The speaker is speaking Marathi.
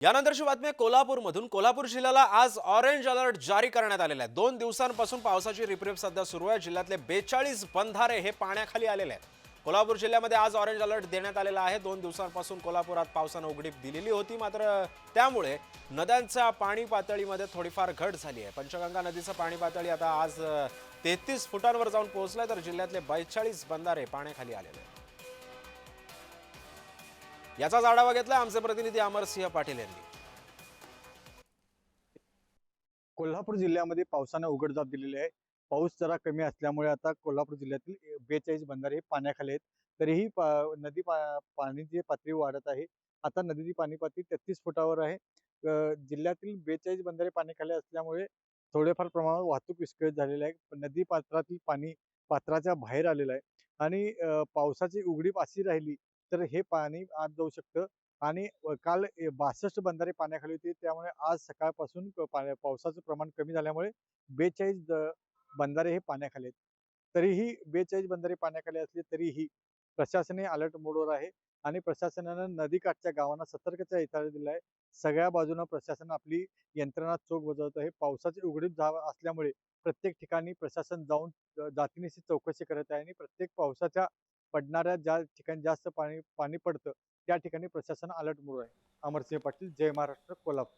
यानंतरची बातमी आहे कोल्हापूरमधून। कोल्हापूर जिल्ह्याला आज ऑरेंज अलर्ट जारी करण्यात आलेला आहे। 2 दिवसांपासून पावसाची रिपरिप सध्या सुरू आहे। जिल्ह्यातले 42 बंधारे हे पाण्याखाली आलेले आहेत। कोल्हापूर जिल्ह्यामध्ये आज ऑरेंज अलर्ट देण्यात आलेला आहे। 2 दिवसांपासून कोल्हापुरात पावसानं उघडीप दिलेली होती, मात्र त्यामुळे नद्यांच्या पाणी पातळीमध्ये थोडीफार घट झाली आहे। पंचगंगा नदीचं पाणी पातळी आता आज 33 फुटांवर जाऊन पोहोचलंय, तर जिल्ह्यातले 42 बंधारे पाण्याखाली आलेले आहेत। याचाच आढावा घेतला आमचे प्रतिनिधी अमरसिंह पाटील यांनी। कोल्हापूर जिल्ह्यामध्ये पावसानं उघडझाप दिलेली आहे. पाऊस जरा कमी असल्यामुळे आता कोल्हापूर जिल्ह्यातील 42 बंधारे हे पाण्याखाली आहेत. तरीही पाण्याची पातळी वाढत आहे. आता नदीची पाणी पातळी 33 फुटावर आहे. जिल्ह्यातील 42 बंधारे पाण्याखाली असल्यामुळे थोडेफार प्रमाणात वाहतूक विस्कळीत झालेली आहे. नदी पात्रातील पाणी पात्राच्या बाहेर आलेलं आहे आणि पावसाची उघडीप अशी राहिली तर हे पाणी आत जाऊ शकतं आणि काल 62 बंधारे पाण्याखाली होते. त्यामुळे आज सकाळपासून पावसाचं प्रमाण कमी झाल्यामुळे 42 बंधारे हे पाण्याखाली आहेत. तरीही 42 बंधारे पाण्याखाली असले तरीही प्रशासन हे अलर्ट मोडवर आहे आणि प्रशासनानं नदीकाठच्या गावांना सतर्कतेचा इशारा दिला आहे. सगळ्या बाजूनं प्रशासन आपली यंत्रणा चोख बजावत आहे. पावसाची उघडीप असल्यामुळे प्रत्येक ठिकाणी प्रशासन जाऊन जातीनिशी चौकशी करत आहे आणि प्रत्येक पावसाच्या पडणाऱ्या ज्या ठिकाणी जास्त पाणी पाणी पडतं त्या ठिकाणी प्रशासन अलर्ट मोड आहे. अमरसिंह पाटील, जय महाराष्ट्र, कोल्हापूर.